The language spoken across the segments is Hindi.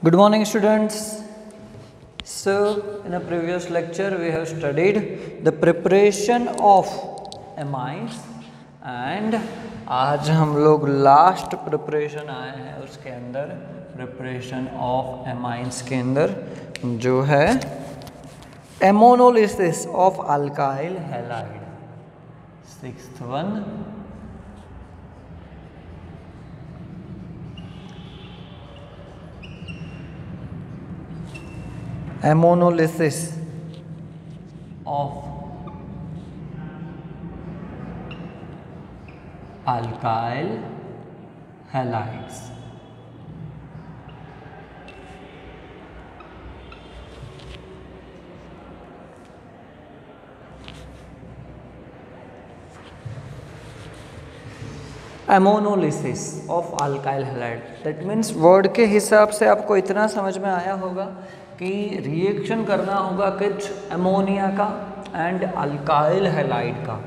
Good morning, students. So, in a previous lecture, we have studied the preparation of amines and आज हम लोग लास्ट प्रिपरेशन आए हैं उसके अंदर प्रिपरेशन ऑफ एमाइंस के अंदर जो है ammonolysis of alkyl halide. Sixth one ammonolysis of alkyl halides. Ammonolysis of alkyl halide, that means word के हिसाब से आपको इतना समझ में आया होगा कि रिएक्शन करना होगा कुछ अमोनिया का एंड अल्काइल हैलाइड का।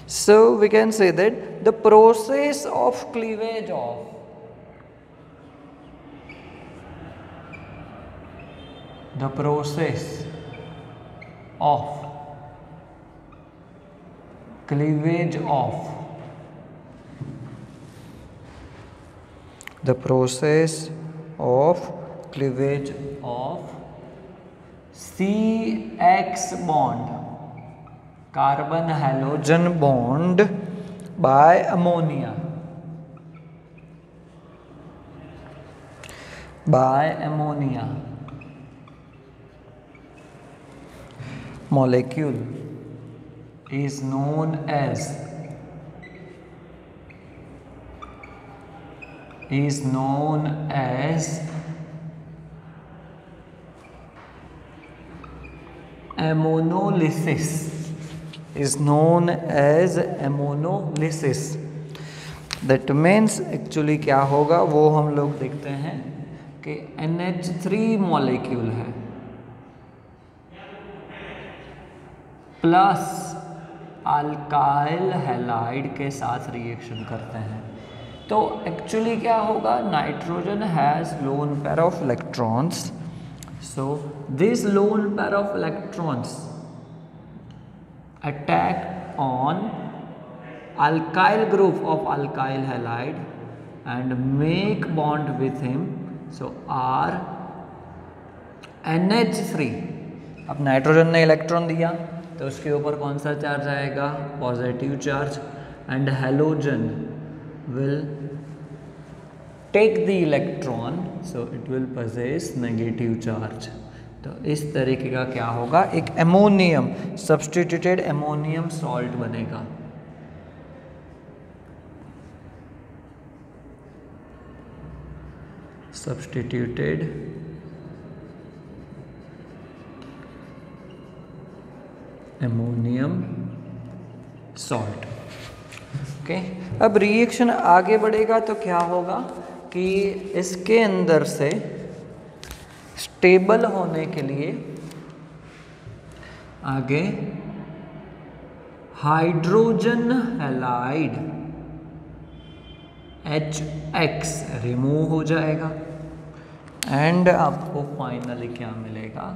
So we can say that the process of cleavage of the process of cleavage of the process of cleavage of CX bond carbon halogen bond by ammonia molecule is known as ammonolysis, that means actually क्या होगा वो हम लोग देखते हैं कि NH3 मॉलिक्यूल है प्लस अल्काइल हैलाइड के साथ रिएक्शन करते हैं। तो एक्चुअली क्या होगा, nitrogen has lone pair of electrons, so this lone pair of electrons attack on alkyl group of alkyl halide and make bond with him, so are NH3। अब नाइट्रोजन ने इलेक्ट्रॉन दिया तो उसके ऊपर कौन सा चार्ज आएगा, positive charge, and halogen will take the electron, so it will possess negative charge. तो इस तरीके का क्या होगा, एक एमोनियम सब्स्टिट्यूटेड एमोनियम सॉल्ट बनेगा। Substituted ammonium salt. ओके, अब रिएक्शन आगे बढ़ेगा तो क्या होगा कि इसके अंदर से स्टेबल होने के लिए आगे हाइड्रोजन हैलाइड HX रिमूव हो जाएगा एंड आपको फाइनली क्या मिलेगा,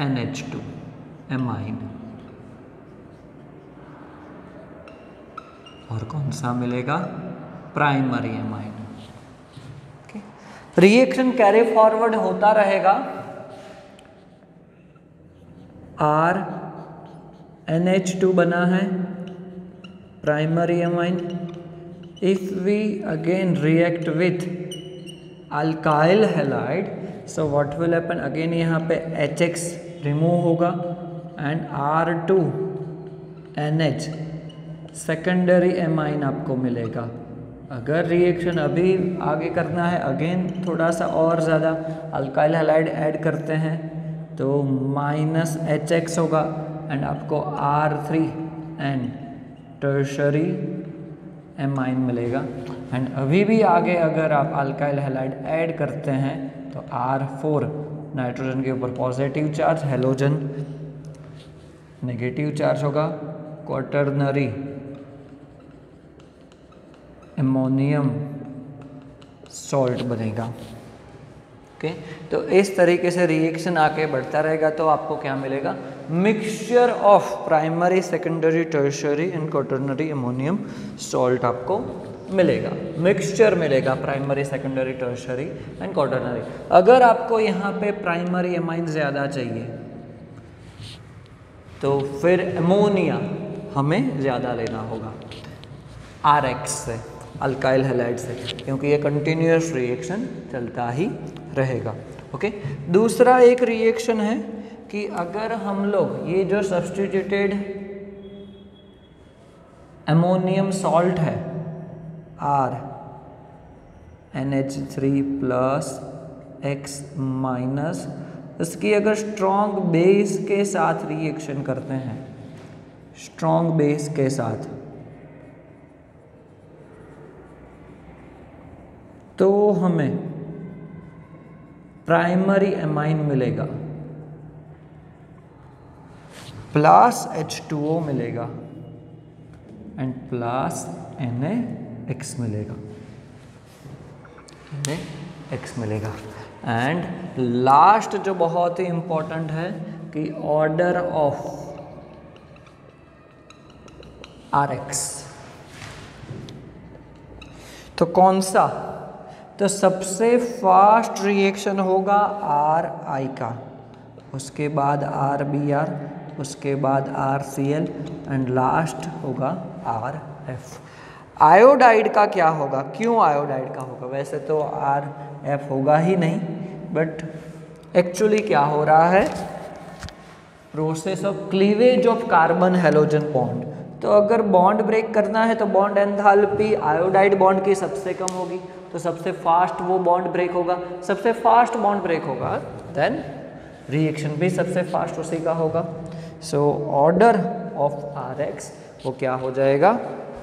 NH2 एमाइन। और कौन सा मिलेगा, primary amine. Reaction carry forward होता रहेगा, NH2 बना है primary amine. If we again react with alkyl halide, so what will happen, again यहाँ पे HX रिमूव होगा and R2 NH secondary amine आपको मिलेगा। अगर रिएक्शन अभी आगे करना है, अगेन थोड़ा सा और ज़्यादा अल्काइल हैलाइड ऐड करते हैं तो -HX होगा एंड आपको R3N टर्शरी एमाइन मिलेगा। एंड अभी भी आगे अगर आप अल्काइल हैलाइड ऐड करते हैं तो R4 नाइट्रोजन के ऊपर positive charge, halogen negative charge होगा, क्वाटरनरी अमोनियम सॉल्ट बनेगा। ओके, तो इस तरीके से रिएक्शन आके बढ़ता रहेगा तो आपको क्या मिलेगा, mixture of primary secondary tertiary and quaternary ammonium salt आपको मिलेगा, मिक्सचर मिलेगा primary secondary tertiary and quaternary. अगर आपको यहाँ पे प्राइमरी एमाइन ज़्यादा चाहिए तो फिर अमोनिया हमें ज़्यादा लेना होगा RX से, अल्काइल हैलाइड से, क्योंकि ये कंटिन्यूअस रिएक्शन चलता ही रहेगा। ओके, दूसरा एक रिएक्शन है कि अगर हम लोग ये जो सब्स्टिट्यूटेड अमोनियम सॉल्ट है R NH3 plus X minus, उसकी अगर स्ट्रॉन्ग बेस के साथ रिएक्शन करते हैं, स्ट्रॉन्ग बेस के साथ, तो हमें प्राइमरी एमाइन मिलेगा प्लस H2O मिलेगा एंड प्लस NaX मिलेगा, NaX मिलेगा। एंड लास्ट जो बहुत ही इंपॉर्टेंट है कि ऑर्डर ऑफ RX, तो कौन सा, तो सबसे फास्ट रिएक्शन होगा RI का, उसके बाद RBr, उसके बाद RCl एंड लास्ट होगा RF। आयोडाइड का क्या होगा, क्यों आयोडाइड का होगा, वैसे तो RF होगा ही नहीं, बट एक्चुअली क्या हो रहा है, process of cleavage of carbon halogen bond. तो अगर बॉन्ड ब्रेक करना है तो बॉन्ड एंथैल्पी आयोडाइड बॉन्ड की सबसे कम होगी, तो सबसे फास्ट वो बॉन्ड ब्रेक होगा, सबसे फास्ट बॉन्ड ब्रेक होगा, देन रिएक्शन भी सबसे फास्ट उसी का होगा। सो ऑर्डर ऑफ RX वो क्या हो जाएगा,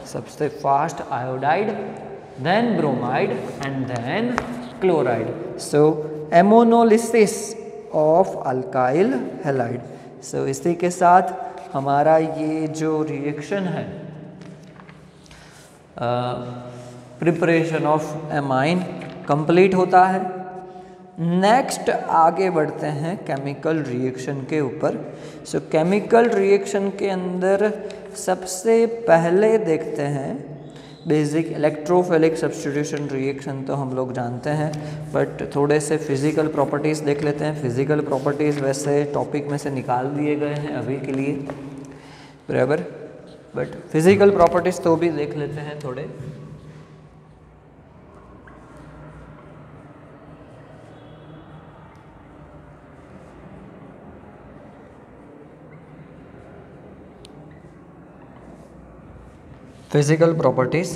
सबसे fast iodide, then bromide and then chloride. So ammonolysis of alkyl halide. So इसी के साथ हमारा ये जो रिएक्शन है प्रिपरेशन ऑफ एमाइन कंप्लीट होता है। नेक्स्ट आगे बढ़ते हैं केमिकल रिएक्शन के ऊपर। सो केमिकल रिएक्शन के अंदर सबसे पहले देखते हैं बेसिक इलेक्ट्रोफिलिक सब्स्टिट्यूशन रिएक्शन, तो हम लोग जानते हैं, बट थोड़े से फिजिकल प्रॉपर्टीज़ देख लेते हैं। फिजिकल प्रॉपर्टीज़ वैसे टॉपिक में से निकाल दिए गए हैं अभी के लिए, बराबर, बट फिजिकल प्रॉपर्टीज़ तो भी देख लेते हैं थोड़े। Physical properties,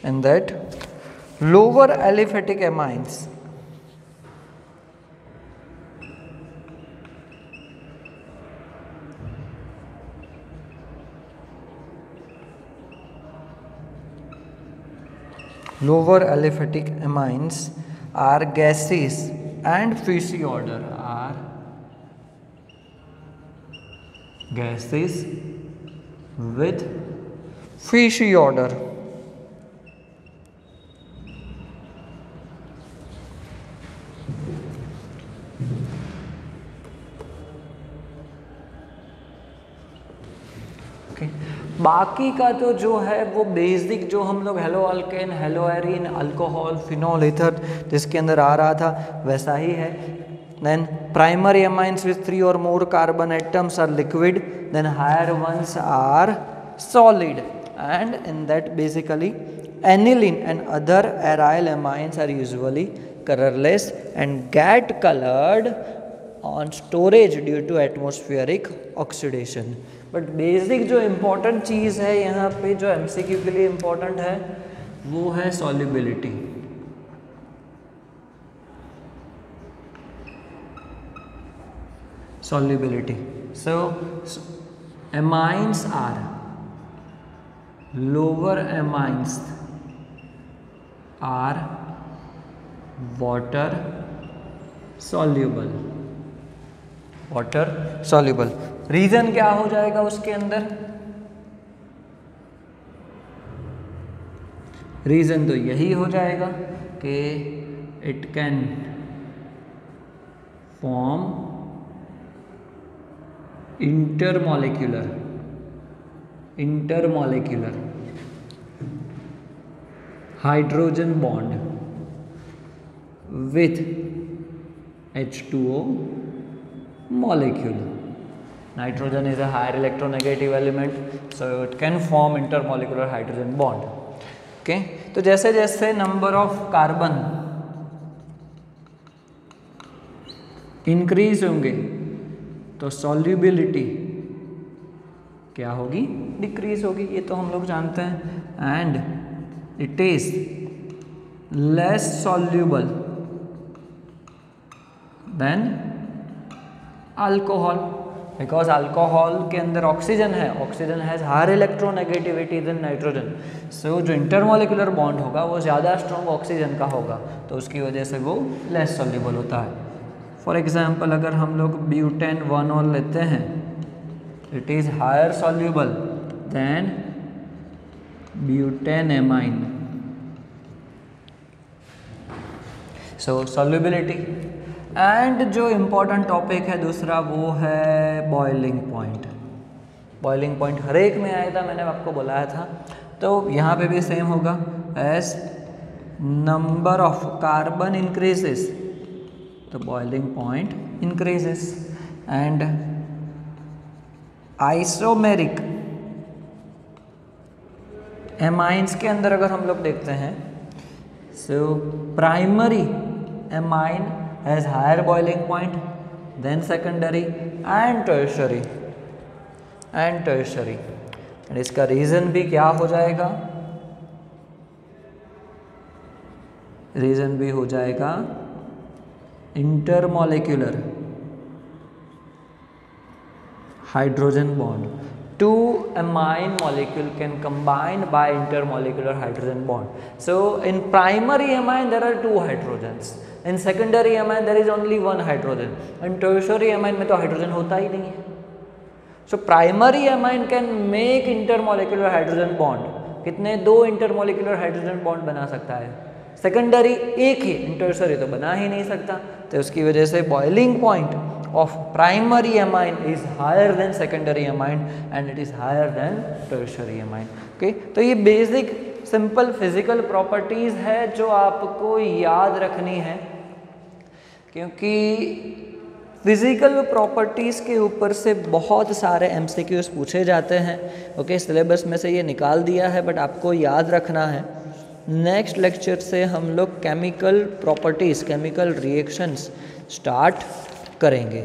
in that lower aliphatic amines are gases and fishy order, are gases with fishy order। बाकी का तो जो है वो बेसिक जो हम लोग halo alkane, halo arene, alcohol, phenol, ether जिसके अंदर आ रहा था वैसा ही है। Then primary amines with 3 or more carbon atoms are liquid, then higher ones are solid, and in that basically aniline and other aryl amines are usually colorless and get colored on storage due to atmospheric oxidation। but basic जो important चीज़ है यहाँ पे जो MCQ के लिए important है वो है solubility। solubility, so amines are lower amines are water soluble, water soluble। Reason क्या हो जाएगा उसके अंदर, रीज़न तो यही हो जाएगा कि it can form intermolecular hydrogen bond with H2O molecule. Nitrogen is a higher electronegative element, so it can form intermolecular hydrogen bond. Okay, तो जैसे जैसे नंबर ऑफ कार्बन इंक्रीज होंगे तो सॉल्युबिलिटी क्या होगी, डिक्रीज होगी, ये तो हम लोग जानते हैं. And it is less soluble than alcohol, because alcohol के अंदर ऑक्सीजन है, oxygen has higher electronegativity than nitrogen. So जो इंटरमॉलिक्यूलर बॉन्ड होगा वो ज़्यादा स्ट्रॉन्ग ऑक्सीजन का होगा, तो उसकी वजह से वो लेस सॉल्युबल होता है. फॉर एग्जांपल अगर हम लोग ब्यूटेन 1 लेते हैं, it is higher soluble than butane amine. So solubility. And जो इम्पोर्टेंट टॉपिक है दूसरा वो है बॉइलिंग पॉइंट. बॉइलिंग पॉइंट हर एक में आया था, मैंने आपको बुलाया था, तो यहाँ पे भी सेम होगा. As number of carbon increases तो boiling point increases. And isomeric amines के अंदर अगर हम लोग देखते हैं, so primary amine has higher boiling point then secondary and tertiary. and इसका रीज़न भी क्या हो जाएगा, रीज़न भी हो जाएगा intermolecular hydrogen bond. Two amine molecule can combine by intermolecular hydrogen bond. So in primary amine there are 2 hydrogens. In secondary amine there is only 1 hydrogen. In tertiary amine में तो हाइड्रोजन होता ही नहीं है. So primary amine can make intermolecular hydrogen bond. कितने? 2 intermolecular hydrogen bond बना सकता है. सेकेंडरी एक ही, tertiary तो बना ही नहीं सकता. तो उसकी वजह से boiling point of primary amine is higher than secondary amine and it is higher than tertiary amine. Okay, तो ये बेसिक सिंपल फिजिकल प्रॉपर्टीज है जो आपको याद रखनी है, क्योंकि फिजिकल प्रॉपर्टीज के ऊपर से बहुत सारे एमसीक्यूज पूछे जाते हैं. ओके, सिलेबस में से ये निकाल दिया है बट आपको याद रखना है. नेक्स्ट लेक्चर से हम लोग chemical properties, chemical reactions start करेंगे.